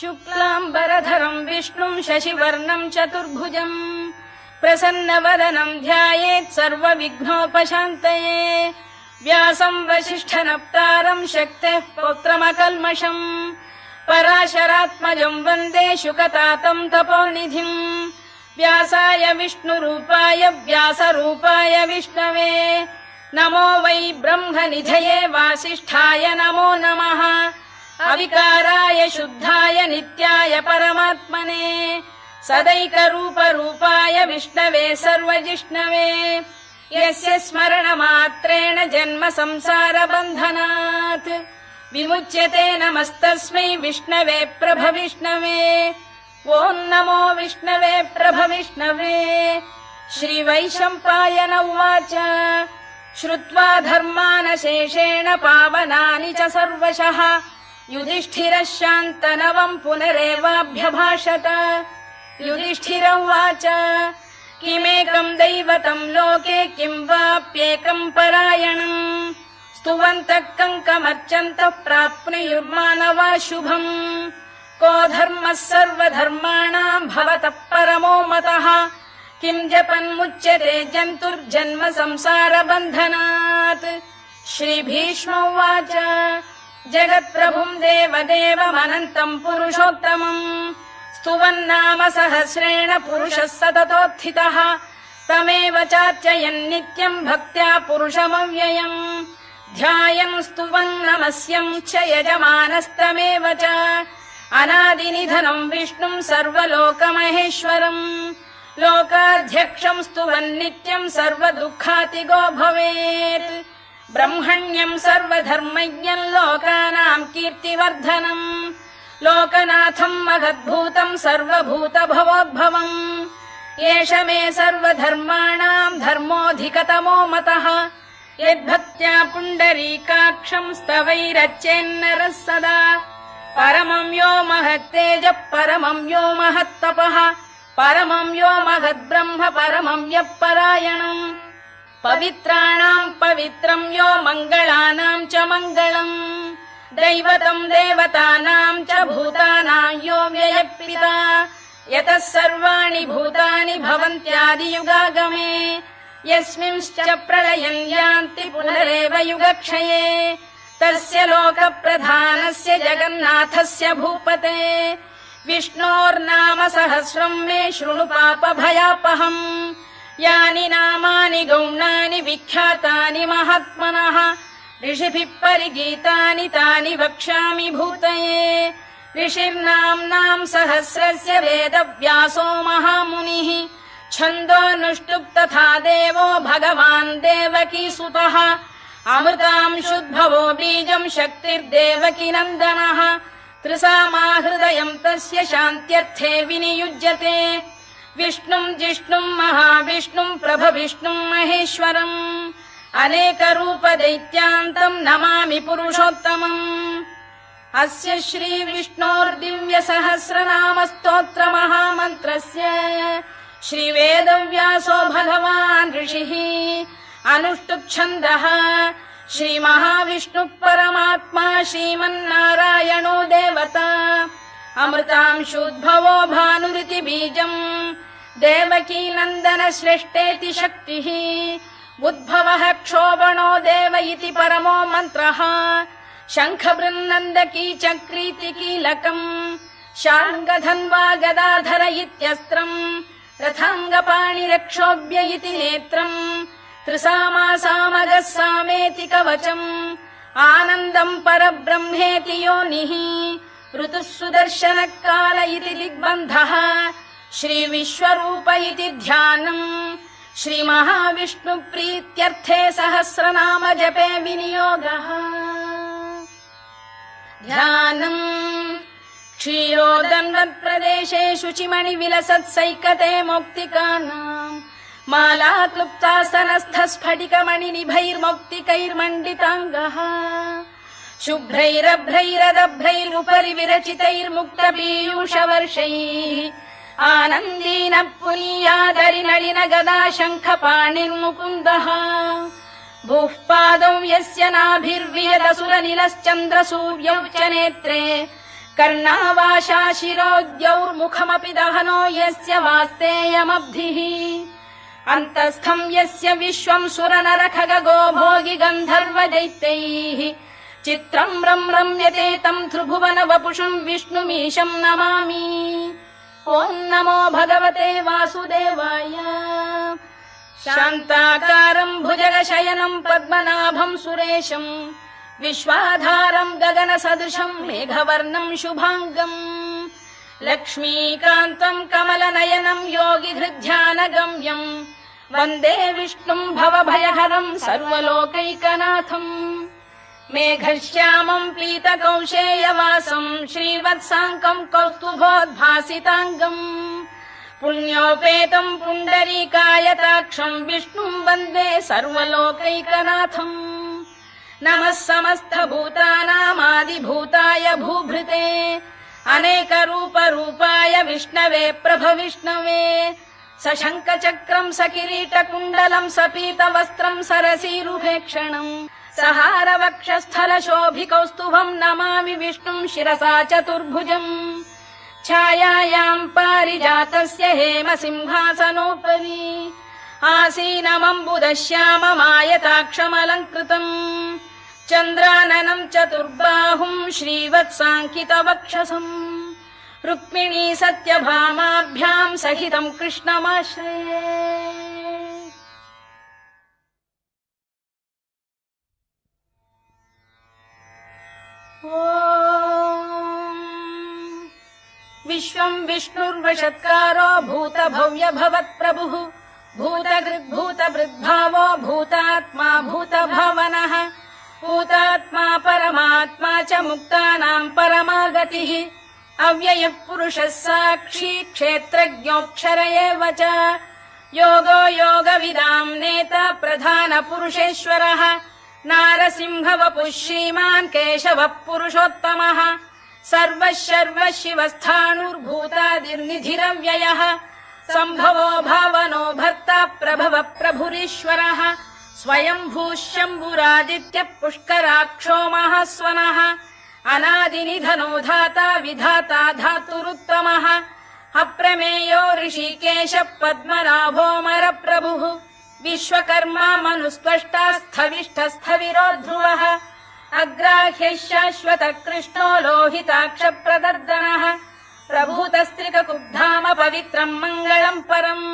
शुक्लाम्बरधरं विष्णुं शशिवर्णं चतुर्भुजं प्रसन्नवदनं ध्यायेत् सर्वविघ्नोपशान्तये। व्यासं वसिष्ठनप्तारं शक्तेः पौत्रमकल्मषं पराशरात्मजं वन्दे शुकतातं तपोनिधिं। व्यासाय विष्णुरूपाय व्यासरूपाय विष्णवे नमो वै ब्रह्मनिधये वासिष्ठाय नमो नमः। अविकाराय शुद्धाय नित्याय परमात्मने सदैकरूपरूपाय विष्णवे सर्वजिष्णवे। यस्य स्मरणमात्रेण जन्म संसारबन्धनात् विमुच्यते नमस्तस्मै विष्णवे प्रभविष्णवे। ॐ नमो विष्णवे प्रभविष्णवे। श्रीवैशम्पायन उवाच श्रुत्वा धर्मानशेषेण पावनानि च सर्वशः युधिष्ठिरः शान्तनवं पुनरेवाभ्यभाषत। युधिष्ठिर उवाच किमेकं दैवतं लोके किं वाप्येकं परायणम् स्तुवन्तः कङ्कमर्चन्तः प्राप्नुयुर्मानवा शुभम्। को धर्मः सर्वधर्माणां भवतः परमो मतः किं जपन्मुच्यते जन्तुर्जन्म संसारबन्धनात्। श्रीभीष्म उवाच जगत्प्रभुं देवदेवमनन्तं पुरुषोत्तमम् स्तुवन्नाम सहस्रेण पुरुषः सततोत्थितः तमेव चार्चयन् नित्यं भक्त्या पुरुषमव्ययम् ध्यायन् स्तुवन् नमस्यं च यजमानस्तमेव च अनादिनिधनं विष्णुं सर्वलोकमहेश्वरम् लोकाध्यक्षं स्तुवन् नित्यं सर्वदुःखातिगो भवेत्। ब्रह्मण्यं सर्वधर्मज्ञं लोकानां कीर्तिवर्धनम् लोकनाथं महद्भूतं सर्वभूतभवोद्भवम् एष मे सर्वधर्माणां धर्मोऽधिकतमो मतः यद्भक्त्या पुण्डरीकाक्षं स्तवैरच्चेन्नरः सदा। परमं यो महत्तेजः परमं यो महत्तपः परमं यो महद्ब्रह्म परमं यः परायणम् पवित्राणां पवित्रं यो मङ्गलानां च मङ्गलम् दैवतं देवतानां च भूतानां यो व्ययः यतः सर्वाणि भूतानि भवन्त्यादियुगागमे यस्मिंश्च प्रलयं यान्ति पुनरेव युगक्षये तस्य लोकप्रधानस्य जगन्नाथस्य भूपते विष्णोर्नाम सहस्रं मे शृणु पापभयापहम्। यानि नामानि गौणानि विख्यातानि महात्मनः ऋषिभिः परिगीतानि तानि वक्ष्यामि भूतये। ऋषिर्नाम्नां सहस्रस्य वेदव्यासो महामुनिः छन्दोऽनुष्टुप् तथा देवो भगवान् देवकीसुतः अमृतांशुद्भवो बीजं शक्तिर्देवकी नन्दनः त्रिसामाहृदयं तस्य शान्त्यर्थे विनियुज्यते। विष्णुं जिष्णुं महाविष्णुं प्रभविष्णुं महेश्वरम् अनेकरूपदैत्यान्तं नमामि पुरुषोत्तमम्। अस्य श्रीविष्णोर्दिव्यसहस्रनामस्तोत्रमहामन्त्रस्य श्रीवेदव्यासो भगवान् ऋषिः अनुष्टुप्छन्दः श्रीमहाविष्णुः परमात्मा श्रीमन्नारायणो देवता अमृतांशुद्भवो भानुरिति बीजम् देवकी नन्दन श्रेष्ठेति शक्तिः उद्भवः क्षोभणो देव इति परमो मन्त्रः शङ्खबृन्नन्दकी चक्रीति कीलकम् शार्ङ्गधन्वा गदाधर इत्यस्त्रम् रथाङ्गपाणिरक्षोभ्य इति नेत्रम् त्रिसामासामगः सामेति कवचम् आनन्दम् परब्रह्मेति योनिः ऋतुः सुदर्शनकाल इति दिग्बन्धः श्रीविश्वरूप इति ध्यानम् श्रीमहाविष्णुप्रीत्यर्थे सहस्रनाम जपे विनियोगः। ध्यानम् क्षीरोदन्वत्प्रदेशे शुचिमणिविलसत्सैकते मौक्तिकानाम् माला क्लुप्तासनस्थस्फटिकमणिनिभैर्मौक्तिकैर्मण्डिताङ्गः शुभ्रैरभ्रैरदभ्रैरुपरि विरचितैर्मुक्तपीयूषवर्षैः आनन्दीन पुनीयादरि नलिन गदा शङ्खपाणिर्मुकुन्दः भूः पादौ यस्य नाभिर्वियदसुरनिलश्चन्द्रसूर्यौ च नेत्रे कर्णावाशा शिरोद्यौर्मुखमपि दहनो यस्य वास्तेयमब्धिः अन्तस्थम् यस्य विश्वम् सुरनरखगो भोगि गन्धर्व दैत्यैः चित्रम् रम्यते तम् त्रिभुवन वपुषम् विष्णुमीशम् नमामि। ॐ नमो भगवते वासुदेवाय। शान्ताकारम् भुजगशयनम् पद्मनाभम् सुरेशम् विश्वाधारम् गगनसदृशम् मेघवर्णम् शुभाङ्गम् लक्ष्मीकान्तम् कमलनयनम् योगिहृद्ध्यानगम्यम् वन्दे विष्णुम् भवभयहरम् सर्वलोकैकनाथम्। मेघश्यामम् पीतकौशेयवासम् श्रीवत्साङ्कम् कौस्तुभोद्भासिताङ्गम् पुण्योपेतम् पुण्डरीकायताक्षम् विष्णुम् वन्दे सर्वलोकैकनाथम्। नमः समस्तभूतानामादिभूताय भूभृते अनेकरूपरूपाय विष्णवे प्रभविष्णवे सशङ्खचक्रम् सकिरीटकुण्डलम् सपीतवस्त्रम् सरसीरुभेक्षणम् सहारवक्षस्थलशोभिकौस्तुभम् नमामि विष्णुम् शिरसा चतुर्भुजम्। छायायाम् पारिजातस्य हेमसिंहासनोपरि आसीनमम्बुदश्याममायताक्षमलङ्कृतम् चन्द्राननम् चतुर्बाहुम् श्रीवत्साङ्कितवक्षसम् रुक्मिणी सत्यभामाभ्याम् सहितम् कृष्णमाश्रये। विश्वम् विष्णुर्वषत्कारो भूतभव्य भवत्प्रभुः भूतकृद्भूतभृद्भावो भूतात्मा भूतभावनः भूतात्मा परमात्मा च मुक्तानाम् परमागतिः अव्ययः पुरुषः साक्षी क्षेत्रज्ञोऽक्षर एव च योगो योगविदाम् नेता प्रधानपुरुषेश्वरः नारसिंहवपुः श्रीमान् केशवः पुरुषोत्तमः सर्वः शर्वः शिवस्थाणुर्भूतादिर्निधिरव्ययः सम्भवो भावनो भर्ता प्रभवः प्रभुरीश्वरः स्वयम्भूः शम्भुरादित्यः पुष्कराक्षो महास्वनः अनादिनिधनो धाता विधाता धातुरुत्तमः अप्रमेयो ऋषिकेशः पद्मनाभोऽमरप्रभुः विश्वकर्मा मनुस्त्वष्टा स्थविष्ठस्थविरो ध्रुवः अग्राह्यः शाश्वतः कृष्णो लोहिताक्षप्रदर्दनः प्रभूतस्त्रिककुब्धाम पवित्रम् मङ्गलम् परम्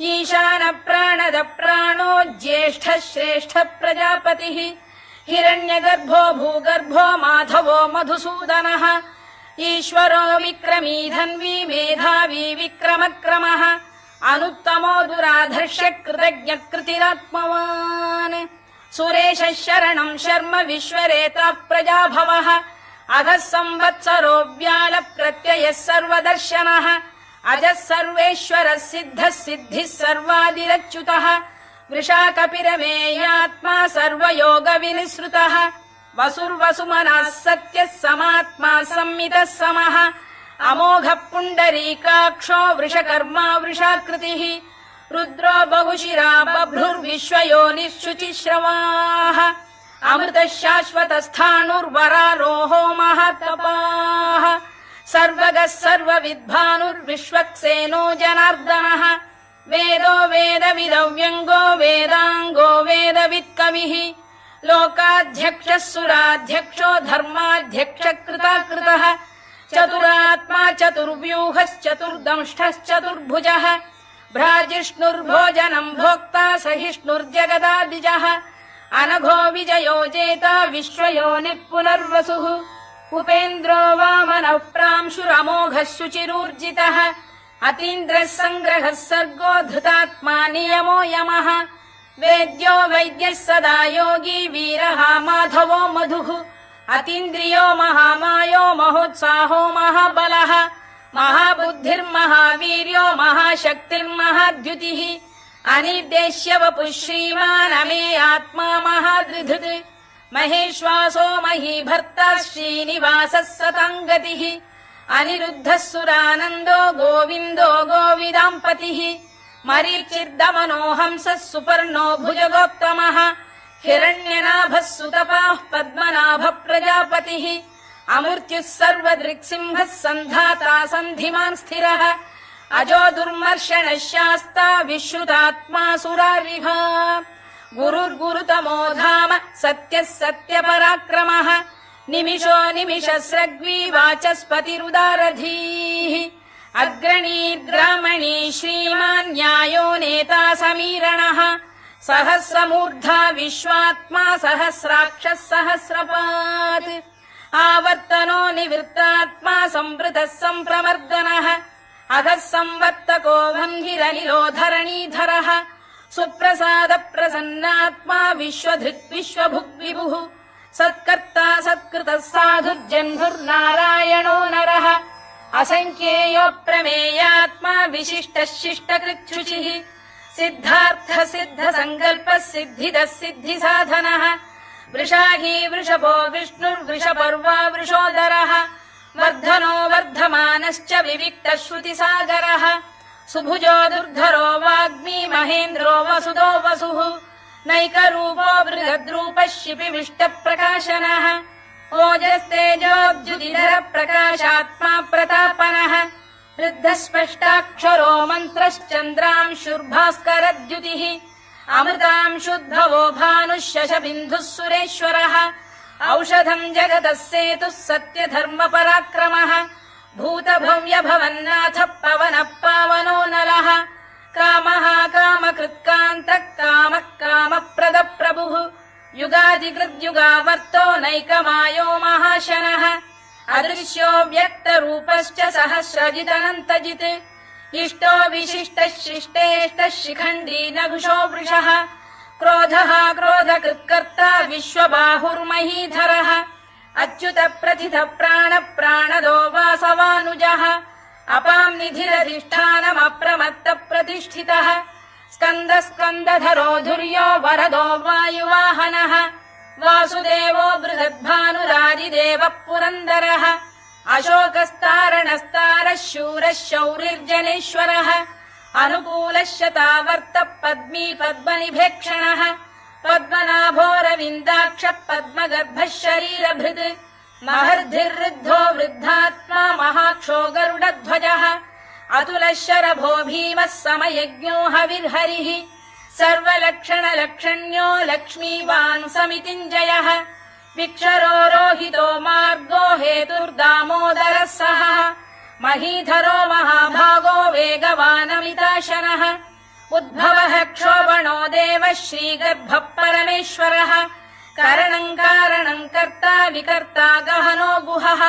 ईशानप्राणद प्राणो ज्येष्ठः श्रेष्ठः प्रजापतिः हिरण्यगर्भो भूगर्भो माधवो मधुसूदनः ईश्वरो विक्रमी धन्वी मेधावी विक्रमक्रमः अनुत्तमो दुराधर्ष्य कृतज्ञ कृतिरात्मवान् सुरेशः शरणम् शर्म विश्वरेता प्रजाभवः अधः संवत्सरो व्याल प्रत्ययः सर्वदर्शनः अजः सर्वेश्वरः सिद्धः सिद्धिः सर्वादिरच्युतः वृषाकपिरमेयात्मा सर्वयोगविनिसृतः वसुर्वसुमनः सत्यः समात्मा संमितः समः अमोघः पुण्डरीकाक्षो वृषकर्मा वृषाकृतिः रुद्रो बहुशिरा बभ्रुर्विश्वयोनिः शुचिश्रवाः अमृतः शाश्वतस्थाणुर्वरारोहो महातपाः सर्वगः सर्वविद्भानुर्विश्वक्सेनो जनार्दनः वेदो वेदविदव्यङ्गो वेदाङ्गो वेदवित्कविः लोकाध्यक्षः सुराध्यक्षो धर्माध्यक्षः कृताकृतः चतुरात्मा चतुर्व्यूहश्चतुर्दंष्टश्चतुर्भुजः भ्राजिष्णुर्भोजनम् भोक्ता सहिष्णुर्जगदादिजः अनघो विजयो जेता विश्वयोनिः पुनर्वसुः उपेन्द्रो वामनः प्रांशुरमोघः शुचिरूर्जितः अतीन्द्रः सङ्ग्रहः सर्गो धृतात्मा नियमो यमः वेद्यो वैद्यः सदा योगी वीरः माधवो मधुः अतीन्द्रियो महामायो महोत्साहो महाबलः महाबुद्धिर्महावीर्यो महाशक्तिर्महाद्युतिः अनिर्देश्य वपुः श्रीमान् अमे आत्मा महाद्विधृत् महेश्वासो महीभर्ता श्रीनिवासः सताङ्गतिः अनिरुद्धः सुरानन्दो गोविन्दो गोविदाम्पतिः मरीचिर्दमनो हंसः सुपर्णो भुजगोत्तमः हिरण्यनाभः सुतपाः पद्मनाभः प्रजापतिः अमृत्युः सर्वदृक्सिंहः सन्धाता सन्धिमान् स्थिरः अजो दुर्मर्षणः शास्ता विश्रुतात्मा सुरारिः गुरुर्गुरुतमो धाम सत्यः सत्यपराक्रमः निमिषो निमिषस्रग्वी वाचस्पतिरुदारधीः अग्रणीर्ग्रामणी श्रीमान् न्यायो नेता समीरणः सहस्रमूर्धा विश्वात्मा सहस्राक्षः सहस्रपात् आवर्तनो निवृत्तात्मा संवृतः सम्प्रमर्दनः अधः संवर्तको वह्निरनिलो धरणीधरः सुप्रसाद प्रसन्नात्मा विश्वधृक् विश्वभुक् विभुः सत्कर्ता सत्कृतः साधुर्जह्नुर्नारायणो नरः असङ्ख्येयो प्रमेयात्मा विशिष्टः शिष्टकृच्छुचिः सिद्धार्थ सिद्ध सङ्कल्पः सिद्धिदः सिद्धिसाधनः वृषाही वृषभो विष्णुर्वृषपर्वा वृषोदरः वर्धनो वर्धमानश्च विविक्तः श्रुतिसागरः सुभुजो दुर्धरो वाग्मी महेन्द्रो वसुदो वसुः नैकरूपो बृहद्रूपः शिपिविष्टप्रकाशनः ओजस्तेजोऽब्जुदिधर प्रकाशात्मा प्रतापनः वृद्धस्पष्टाक्षरो मन्त्रश्चन्द्रांशुर्भास्करद्युतिः अमृतांशुद्भवो भानुः शशबिन्दुः सुरेश्वरः औषधम् जगतः सेतुः सत्यधर्मपराक्रमः भूतभव्यभवन्नाथः पवनः पावनो नलः कामः कामकृत्कान्तः कामः कामप्रदप्रभुः युगादिकृद्युगावर्तो नैकमायो महाशनः अदृश्यो व्यक्तरूपश्च सहस्रजिदनन्तजित् इष्टो विशिष्टः शिष्टेष्टः शिखण्डी नघुषो वृषः क्रोधः क्रोधकृत्कर्ता विश्वबाहुर्महीधरः अच्युत प्रथित प्राण प्राणदो वासवानुजः अपां निधिरधिष्ठानमप्रमत्त प्रतिष्ठितः स्कन्द स्कन्दधरो धुर्यो वरदो वायुवाहनः वासुदेवो बृहद्भानुरादिदेवः पुरन्दरः अशोकस्तारणस्तारः शूरः शौरिर्जनेश्वरः अनुकूलः शतावर्तः पद्मी पद्मनिभेक्षणः पद्मनाभोरविन्दाक्षः पद्मगर्भः शरीरभृत् महर्धिर्वृद्धो वृद्धात्मा महाक्षो गरुडध्वजः अतुलः शरभो भीमः समयज्ञो हविर्हरिः सर्वलक्षणलक्षण्यो लक्ष्मीवान् समितिञ्जयः विक्षरो रोहितो मार्गो हेतुर्दामोदरः सः महीधरो महाभागो वेगवानमिताशनः उद्भवः क्षोभणो देवः श्रीगर्भः परमेश्वरः करणम् कारणम् कर्ता विकर्ता गहनो गुहः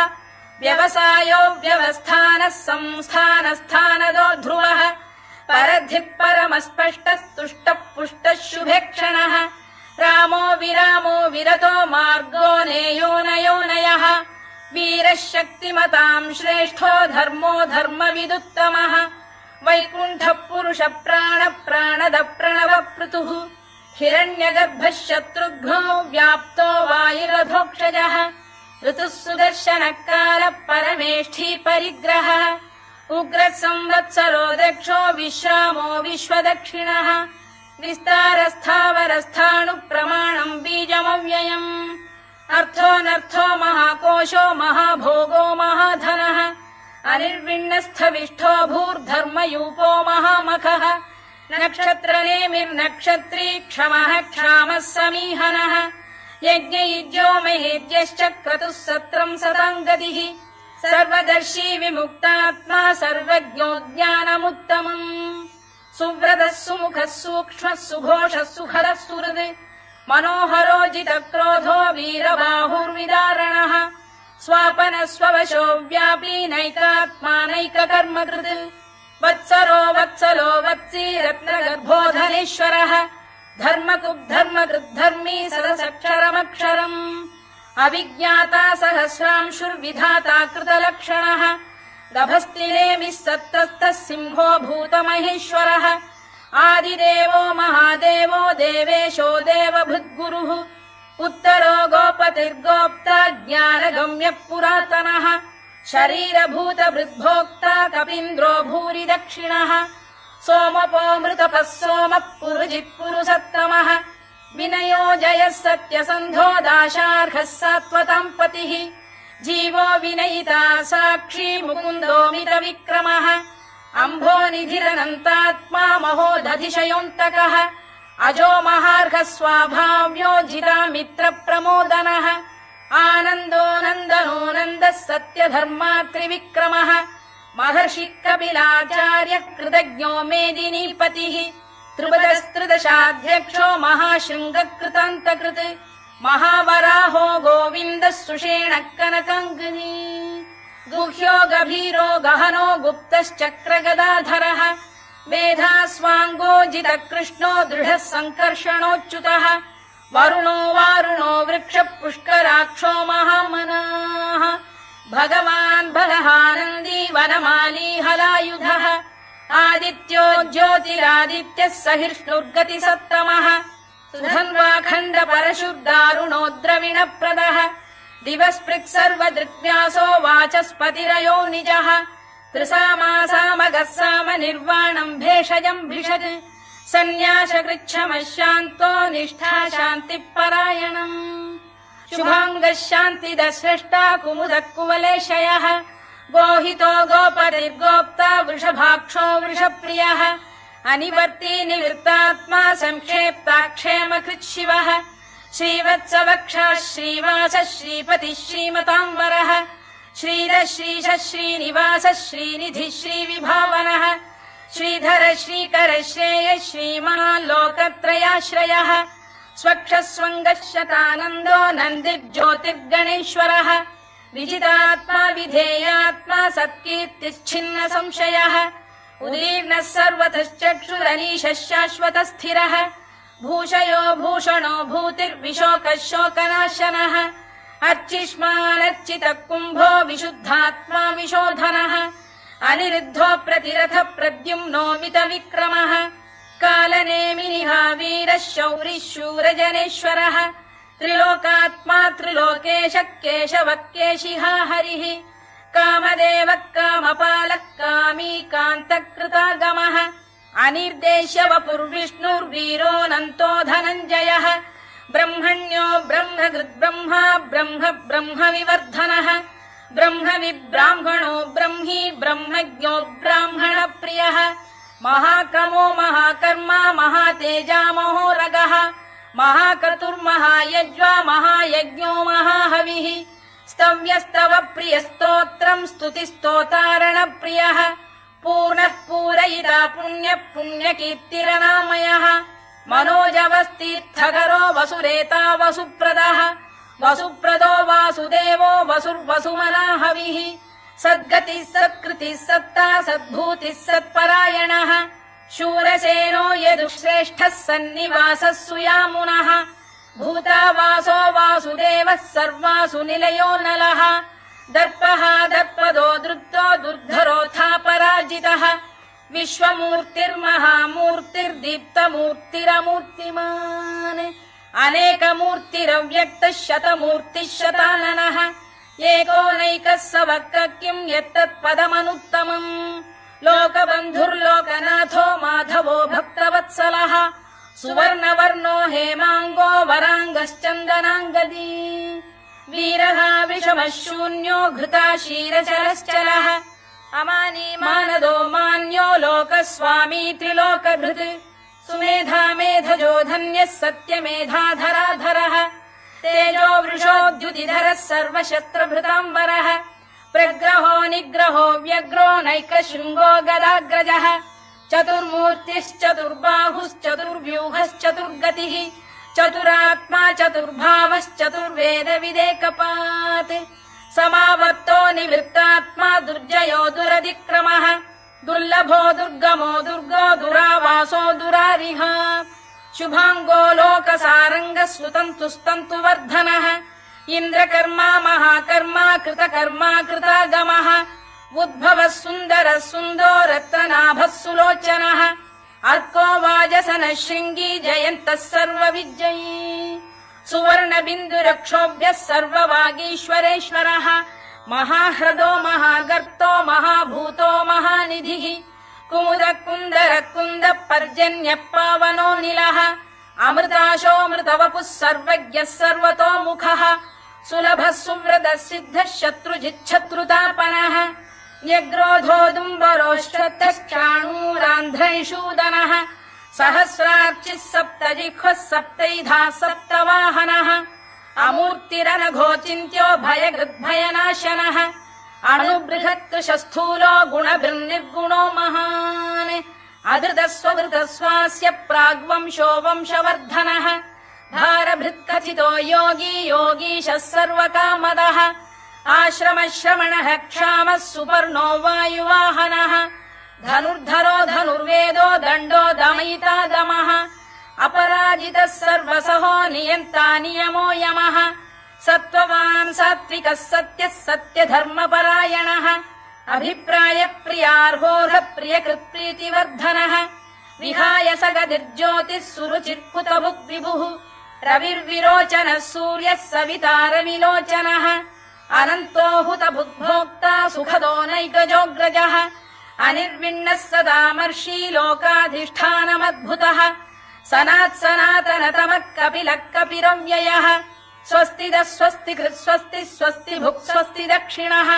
व्यवसायो व्यवस्थानः संस्थानस्थानदो ध्रुवः परधिः परमस्पष्टस्तुष्टः पुष्टः शुभेक्षणः रामो विरामो विरतो मार्गो नेयो नयोनयः वीरः शक्तिमताम् श्रेष्ठो धर्मो धर्मविदुत्तमः वैकुण्ठः पुरुष प्राण प्राणद प्रणव पृतुः हिरण्यगर्भः शत्रुघ्नो व्याप्तो वायुरधोक्षजः ऋतुः सुदर्शनकालः परमेष्ठी परिग्रहः उग्रः संवत्सरो दक्षो विश्रामो विश्वदक्षिणः विस्तारस्थावरस्थाणुः प्रमाणम् बीजमव्ययम् अर्थोऽनर्थो महाकोशो महाभोगो महाधनः अनिर्विण्णस्थविष्ठो भूर्धर्मयूपो महामखः नक्षत्रनेमिर्नक्षत्री क्षमः क्षामः समीहनः यज्ञयुज्यो महेद्यश्च क्रतुः सत्रम् सताम् गतिः सर्वदर्शी विमुक्तात्मा सर्वज्ञो ज्ञानमुत्तमम् सुव्रतः सुमुखः सूक्ष्मः सुघोषः सुखदः सुहृद् मनोहरो जितक्रोधो वीरबाहुर्विदारणः स्वापनः स्ववशो व्यापी नैकात्मा नैककर्मकृत् वत्सरो वत्सलो वत्सी रत्नगर्भोधनेश्वरः धर्मकृद्धर्मकृद्धर्मी सदसक्षरमक्षरम् अविज्ञाता सहस्रांशुर्विधाता कृतलक्षणः गभस्तिनेमिः सत्तस्तः सिंहो भूतमहेश्वरः आदिदेवो महादेवो देवेशो देवभृद्गुरुः उत्तरो गोपतिर्गोप्ता ज्ञानगम्यः पुरातनः शरीरभूतभृद्भोक्ता कपीन्द्रो भूरि दक्षिणः सोमपोऽमृतपः सोमः पुरुजिः पुरुसत्तमः विनयो जयः सत्यसन्धो दाशार्हः सात्वताम् पतिः जीवो विनयिता साक्षी मुकुन्दोमित विक्रमः अम्भो निधिरनन्तात्मा महोदधिशयोऽन्तकः अजो महार्घ स्वाभाव्यो जिता मित्र प्रमोदनः आनन्दो नन्दनो नन्दः सत्यधर्मा त्रिविक्रमः महर्षि कपिलाचार्य कृतज्ञो मेदिनीपतिः त्रिपदस्त्रिदशाध्यक्षो महाशृङ्गकृतान्तकृत् महावराहो गोविन्दः सुषेणः कनकाङ्गनी गुह्यो गभीरो गहनो गुप्तश्चक्रगदाधरः वेधास्वाङ्गो जितकृष्णो दृढः सङ्कर्षणोच्युतः वरुणो वारुणो वृक्षः पुष्कराक्षो महामनाः भगवान् बलहानन्दी वनमाली हलायुधः आदित्यो ज्योतिरादित्यः सहिष्णुर्गतिसत्तमः सुधन्वाखण्ड परशुर्दारुणो द्रविणप्रदः दिवस्पृक् सर्वदृग्व्यासो वाचस्पतिरयो निजः त्रिसामासामगः साम निर्वाणम् भेषजम् भिषज सन्न्यासकृच्छमः शान्तो निष्ठा शान्तिपरायणम् शुभाङ्गः शान्तिदः स्रष्टा कुमुदः कुवलेशयः गोहितो गोपतिर्गोप्ता वृषभाक्षो वृषप्रियः अनिवर्ती निवृत्तात्मा संक्षेप्ताक्षेमकृत् शिवः श्रीवत्सवक्षः श्रीवासः श्रीपतिः श्रीमताम्बरः श्रीधः श्रीशः श्रीनिवासः श्रीनिधिः श्रीविभावनः श्रीधर श्रीकर श्रेयः श्रीमान् लोकत्रयाश्रयः स्वक्षः स्वङ्गः शतानन्दो नन्दिर्ज्योतिर्गणेश्वरः विजितात्मा विधेयात्मा सत्कीर्तिश्छिन्न संशयः उदीर्णः सर्वतश्चक्षुरनीशः शाश्वतः स्थिरः भूषयो भूषणो भूतिर्विशोकः शोकनाशनः अर्चिष्मानर्चितः कुम्भो विशुद्धात्मा विशोधनः अनिरुद्धो प्रतिरथ प्रद्युम्नोमित विक्रमः कालनेमिनिः वीरः शौरिः शूरजनेश्वरः त्रिलोकात्मा त्रिलोकेशः केशवः केशिहा हरिः कामदेवः कामपालः कामी कान्तकृतागमः अनिर्देश्य वपुर्विष्णुर्वीरोऽनन्तो धनञ्जयः ब्रह्मण्यो ब्रह्मकृद्ब्रह्मा ब्रह्म ब्रह्म विवर्धनः ब्रह्म विब्राह्मणो ब्रह्मी ब्रह्मज्ञो ब्राह्मणप्रियः महाक्रमो महाकर्मा महातेजा महोरगः महाक्रतुर्महायज्वा महायज्ञो महाहविः स्तव्यस्तव प्रियस्तोत्रम् स्तुतिस्तोतारणप्रियः पूर्णः पूरयिता पुण्यः पुण्यकीर्तिरनामयः मनोजवस्तीर्थकरो वसुरेता वसुप्रदः वसुप्रदो वासुदेवो वसुर्वसुमनाहविः सद्गतिः सत्कृतिः सत्ता सद्भूतिः सत्परायणः शूरसेनो यदुश्रेष्ठः सन्निवासः सुयामुनः भूतावासो वासुदेवः सर्वासु निलयो नलः दर्पः दर्पदो दृप्तो दुर्धरोऽथापराजितः विश्वमूर्तिर्महामूर्तिर्दीप्तमूर्तिरमूर्तिमान् अनेकमूर्तिरव्यक्तः शतमूर्तिः शताननः एकोनैकः स वक्क किम् यत्तत्पदमनुत्तमम् लोकबन्धुर्लोकनाथो माधवो भक्तवत्सलः सुवर्णवर्णो हेमाङ्गो वराङ्गश्चन्दनाङ्गदी वीरः विषमः शून्यो घृता क्षीरचरश्चलः अमानी मानदो मान्यो लोकस्वामी त्रिलोकभृत् सुमेधा मेधजो धन्यः सत्यमेधाधराधरः तेजो वृषोद्युतिधरः सर्वशस्त्रभृताम्बरः प्रग्रहो निग्रहो व्यग्रो नैकशृङ्गो गदाग्रजः चतुर्मूर्तिश्चतुर्बाहुश्चतुर्व्यूहश्चतुर्गतिः चतुरात्मा चतुर्भावश्चतुर्वेदविदेकपात् समावर्तो निवृत्तात्मा दुर्जयो दुरधिक्रमः दुर्लभो दुर्गमो दुर्गो दुरावासो दुरारिः शुभाङ्गो लोकसारङ्गः सुतन्तुस्तन्तुवर्धनः इन्द्रकर्मा महाकर्मा कृतकर्मा कृतागमः उद्भवः सुन्दरः सुन्दो रत्ननाभः सुलोचनः अर्को वाजसनः शृङ्गी जयन्तः सर्वविजयी सुवर्णबिन्दुरक्षोभ्यः सर्ववागीश्वरेश्वरः महाह्रदो महागर्तो महाभूतो महानिधिः कुमुद कुन्दर कुन्द पर्जन्यः पावनो निलः अमृताशोऽमृतवपुः सर्वज्ञः सर्वतोमुखः सुलभः सुव्रतः सिद्धः शत्रुजिच्छत्रुतापनः न्यग्रोधोदुम्बरोश्चत्तश्चाणूरान्ध्रैषूदनः सहस्रार्चिः सप्तजिह्वः सप्तैधा सप्तवाहनः अमूर्तिरनघोचिन्त्यो भयगृद्भयनाशनः अणुबृहत्कृशस्थूलो गुणभिर्निर्गुणो महान् अधृतस्वधृतस्वास्य प्राग्वंशो वंशवर्धनः भारभृत्कथितो योगी योगीशः सर्वकामदः आश्रमश्रमणः क्षामः सुपर्णो वायुवाहनः धनुर्धरो धनुर्वेदो दण्डो दमयिता दमः अपराजितः सर्वसहो नियन्ता नियमो यमः सत्त्ववान् सात्विकः सत्यः सत्यधर्मपरायणः अभिप्रायप्रियार्होरः प्रियकृत्प्रीतिवर्धनः विहाय सगतिर्ज्योतिः सुरुचिर्कुतभुग्विभुः रविर्विरोचनः सूर्यः सवितारविलोचनः अनन्तो हुतभुग्भोक्ता सुखदो नैकजोऽग्रजः अनिर्विण्णः सदामर्षी लोकाधिष्ठानमद्भुतः सनात्सनातनतमः कपिलः कपिरव्ययः स्वस्तिदः स्वस्तिकृत् स्वस्ति स्वस्ति भुक् स्वस्ति दक्षिणः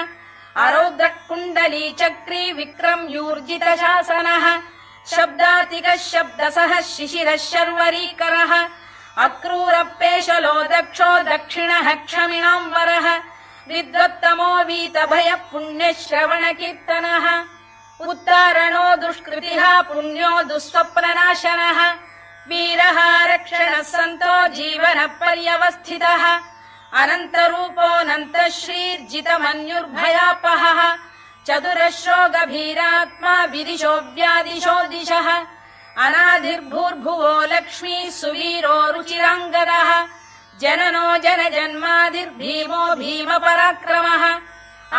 अरौद्रः कुण्डली चक्री विक्रम्यूर्जितशासनः शब्दातिकः शब्दसः शिशिरः शर्वरीकरः अक्रूरपेशलो दक्षो दक्षिणः क्षमिणाम्बरः विद्वत्तमो वीतभयः पुण्यश्रवणकीर्तनः उत्तारणो दुष्कृतिः पुण्यो दुःस्वप्ननाशनः वीरः रक्षणः सन्तो जीवनः पर्यवस्थितः अनन्तरूपोऽनन्तः श्रीर्जितमन्युर्भयापहः चतुरश्रो गभीरात्मा विदिशो व्यादिशो दिशः अनाधिर्भूर्भुवो लक्ष्मी सुवीरो रुचिराङ्गदः जननो जनजन्मादिर्भीमो भीमपराक्रमः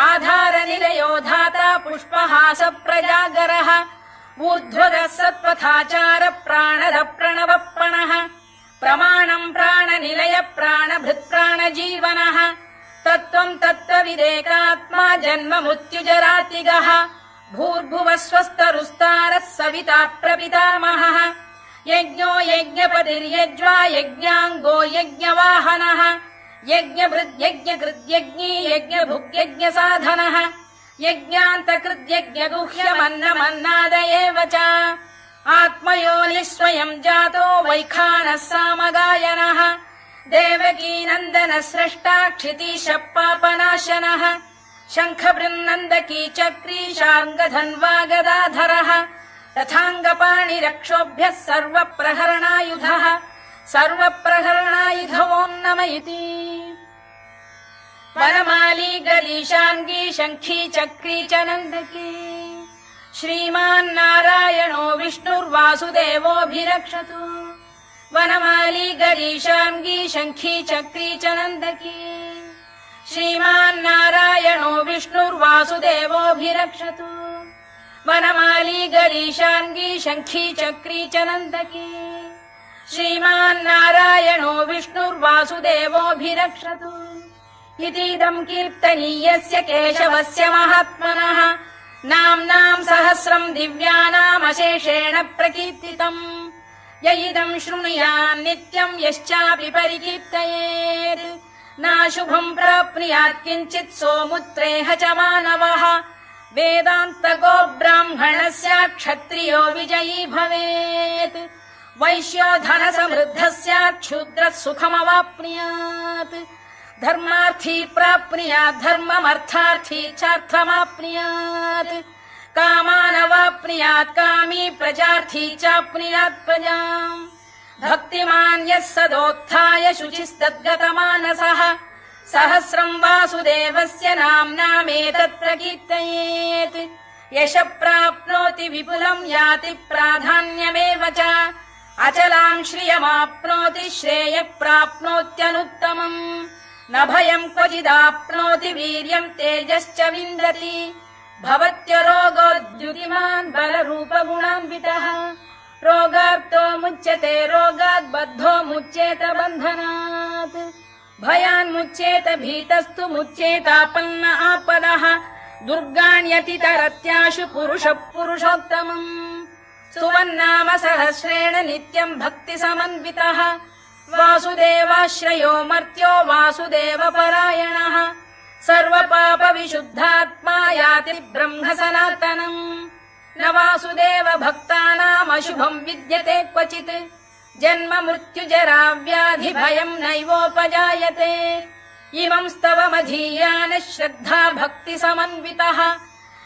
आधारनिलयो धाता पुष्पहास प्रजागरः ऊर्ध्वगः सत्पथाचार प्राणद प्रणवप्रणः प्रमाणम् प्राणनिलय प्राणभृत्प्राणजीवनः तत्त्वम् तत्त्वविदेकात्मा जन्म मृत्युजरातिगः भूर्भुवः स्वस्तरुस्तारः सविता प्रपितामहः यज्ञो यज्ञपतिर्यज्वा यज्ञाङ्गो यज्ञवाहनः यज्ञभृद्यज्ञकृद्यज्ञी यज्ञभुग्यज्ञसाधनः यज्ञान्तकृद्यज्ञगुह्यमन्नमन्नाद एव च आत्मयोनिः स्वयम् जातो वैखानः सामगायनः देवकीनन्दन स्रष्टा क्षितीशः पापनाशनः शङ्खबृन्नन्दकी चक्री शार्ङ्गधन्वा गदाधरः रथाङ्गपाणिरक्षोभ्यः सर्वप्रहरणायुधः सर्वप्रहरणायुधवो नम इति वनमाली गलीशाङ्गी शङ्खी चक्री च नन्दकी श्रीमान्नारायणो विष्णुर्वासुदेवोऽभिरक्षतु वनमाली गलीशाङ्गी शङ्खी चक्री च नन्दकी श्रीमान्नारायणो विष्णुर्वासुदेवोऽभिरक्षतु वनमाली गलीशाङ्गी शङ्खी चक्री च नन्दकी श्रीमान्नारायणो विष्णुर्वासुदेवोऽभिरक्षतु इतीदम् कीर्तनीयस्य केशवस्य महात्मनः नाम्नाम् सहस्रम् दिव्यानामशेषेण प्रकीर्तितम् य इदम् शृणुयान् नित्यम् यश्चापि परिकीर्तयेत् नाशुभम् प्राप्नुयात् किञ्चित् सोमुत्रेह च मानवः वेदान्तको ब्राह्मणस्य क्षत्रियो विजयी भवेत् वैश्यो धनसमृद्धः स्यात् क्षुद्रः सुखमवाप्नुयात् धर्मार्थी प्राप्नुयात् धर्ममर्थार्थी चार्थमाप्नुयात् कामानवाप्नुयात् कामी प्रजार्थी चाप्नुयात् प्रजाम् भक्तिमान् यः सदोत्थाय शुचिस्तद्गतमानसः सहस्रम् वासुदेवस्य नाम्नामेतत् प्रकीर्तयेत् यशः प्राप्नोति विपुलम् याति प्राधान्यमेव च अचलाम् श्रियमाप्नोति श्रेयः प्राप्नोत्यनुत्तमम् न भयम् क्वचिदाप्नोति वीर्यम् तेजश्च विन्दति भवत्यरोगोद्युतिमान् बलरूपगुणान्वितः रोगार्तो मुच्यते रोगात् बद्धो मुच्येत बन्धनात् भयान्मुच्येत भीतस्तु मुच्येतापन्न आपदः दुर्गाण्यतितरत्याशु पुरुषः पुरुषोत्तमम् सुवन्नाम सहस्रेण नित्यम् भक्तिसमन्वितः वासुदेवाश्रयो मर्त्यो वासुदेवपरायणः सर्वपापविशुद्धात्मा याति ब्रह्म सनातनम् न वासुदेव भक्तानामशुभम् विद्यते क्वचित् जन्म मृत्युजरा व्याधि भयम् नैवोपजायते इमं स्तवमधीयान श्रद्धा भक्ति समन्वितः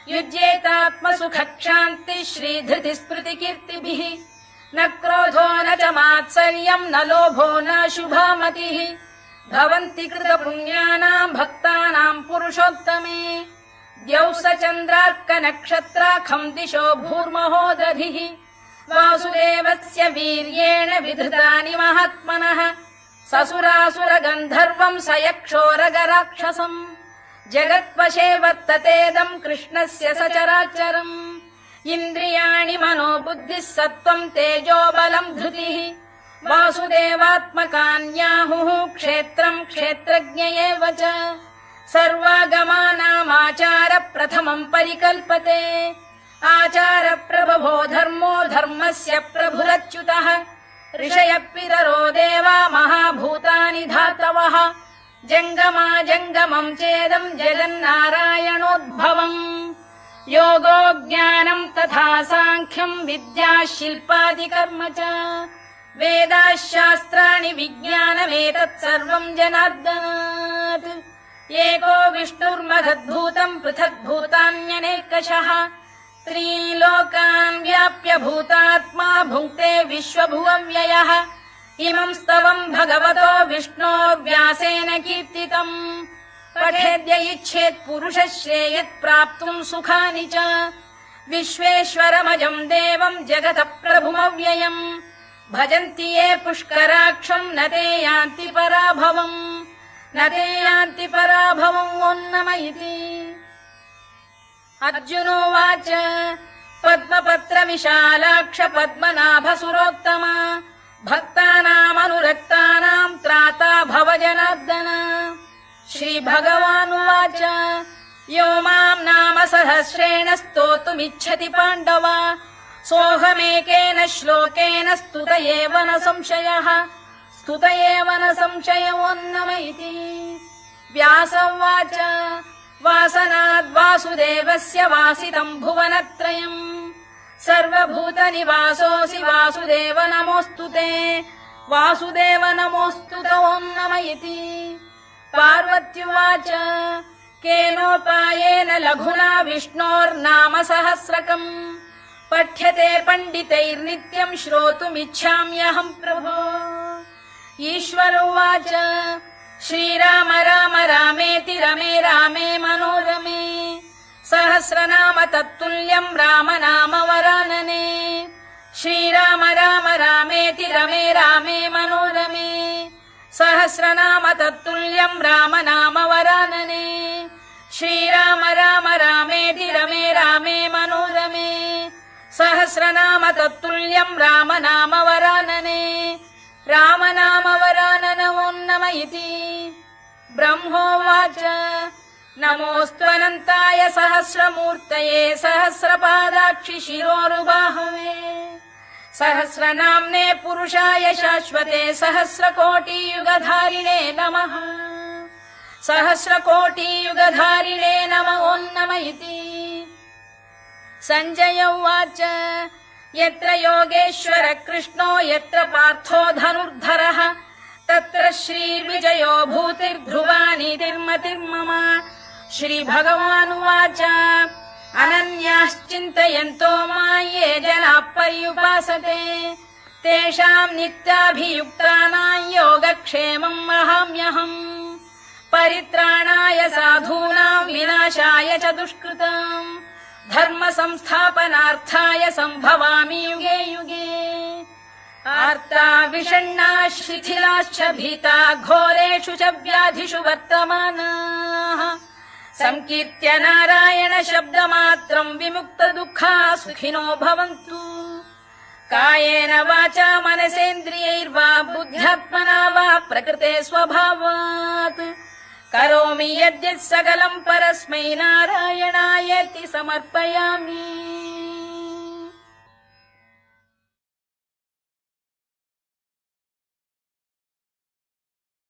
युज्येतात्मसुखक्षान्ति श्रीधृति स्मृति कीर्तिभिः न क्रोधो न च मात्सर्यम् न लोभो न शुभा मतिः भवन्ति कृतपुण्यानाम् भक्तानाम् पुरुषोत्तमे द्यौः स चन्द्रार्कनक्षत्राखम् दिशो भूर्महो दधिः वासुदेवस्य वीर्येण विधृतानि महात्मनः ससुरासुरगन्धर्वम् स यक्षोरगराक्षसम् जगत्वशे वर्ततेदम् कृष्णस्य सचराचरम् इन्द्रियाणि मनो बुद्धिः सत्त्वम् तेजो बलम् धृतिः वासुदेवात्मकान्याहुः क्षेत्रम् क्षेत्रज्ञ एव च सर्वागमानामाचार प्रथमम् परिकल्पते आचार प्रभवो धर्मो धर्मस्य प्रभुरच्युतः ऋषयः पितरो देवा महाभूतानि धातवः जङ्गमा जङ्गमम् चेदम् जगन्नारायणोद्भवम् योगो ज्ञानम् तथा साङ्ख्यम् विद्या शिल्पादिकर्म च वेदाः शास्त्राणि विज्ञानमेतत् सर्वम् जनार्दनात् एको विष्णुर्महद्भूतम् पृथग्भूतान्यनेकशः त्रीन् लोकान् व्याप्य भूतात्मा भुङ्क्ते विश्वभुवव्ययः इमम् स्तवम् भगवतो विष्णोर्व्यासेन कीर्तितम् पठेद्य इच्छेत् पुरुषः श्रेयत् प्राप्तुम् सुखानि च विश्वेश्वरमजम् देवम् जगतः प्रभुमव्ययम् भजन्ति ये पुष्कराक्षम् न ते यान्ति पराभवम् न ते यान्ति पराभवम् ओन्नम इति अर्जुनोवाच पद्मपत्र विशालाक्ष पद्मनाभसुरोत्तमा भक्तानामनुरक्तानाम् त्राता भव जनार्दन श्रीभगवानुवाच यो माम् नाम सहस्रेण स्तोतुमिच्छति पाण्डव सोऽहमेकेन श्लोकेन स्तुत एव न संशयः स्तुत एव न संशयोऽन्नम इति व्यास उवाच वासनाद्वासुदेवस्य वासितम् भुवनत्रयम् सर्वभूतनिवासोऽसि वासुदेव नमोऽस्तु ते वासुदेव नमोऽस्तु ते ओन्नम इति पार्वत्युवाच केनोपायेन लघुना विष्णोर्नाम सहस्रकम् पठ्यते पण्डितैर्नित्यम् श्रोतुमिच्छाम्यहम् प्रभो ईश्वर उवाच श्रीराम राम रामेति रमे रामे मनोरमे सहस्रनाम तत्तुल्यम् राम नाम वरानने श्रीराम राम रामेति रमे रामे मनोरमे सहस्रनाम तत्तुल्यम् राम नाम वरानने श्रीराम राम रामेति रमे रामे मनोरमे सहस्रनाम तत्तुल्यम् राम नाम वरानने राम नाम वरानन ओन्नम इति ब्रह्मोवाच नमोऽस्त्वनन्ताय सहस्रमूर्तये सहस्रपादाक्षि शिरोरुबाहवे सहस्रनाम्ने पुरुषाय शाश्वते सहस्रकोटियुगधारिणे नमः सहस्रकोटियुगधारिणे नम ओन्नम इति सञ्जय उवाच यत्र योगेश्वर कृष्णो यत्र पार्थो धनुर्धरः तत्र श्रीर्विजयो भूतिर्ध्रुवानीतिर्मतिर्मम श्रीभगवानुवाच अनन्याश्चिन्तयन्तो मां ये जनाः पर्युपासते तेषाम् नित्याभियुक्तानां योगक्षेमम् वहाम्यहम् परित्राणाय साधूनां विनाशाय च दुष्कृताम् धर्म संस्थापनार्थाय सम्भवामि युगे युगे आर्ता विषण्णाः शिथिलाश्च भीता घोरेषु च व्याधिषु वर्तमानाः संकीर्त्य नारायण शब्दमात्रम् विमुक्त दुःखाः सुखिनो भवन्तु कायेन वाचा मनसेन्द्रियैर्वा बुद्ध्यात्मना वा प्रकृते स्वभावात् करोमि यद्यत् सकलम् परस्मै नारायणायेति समर्पयामि।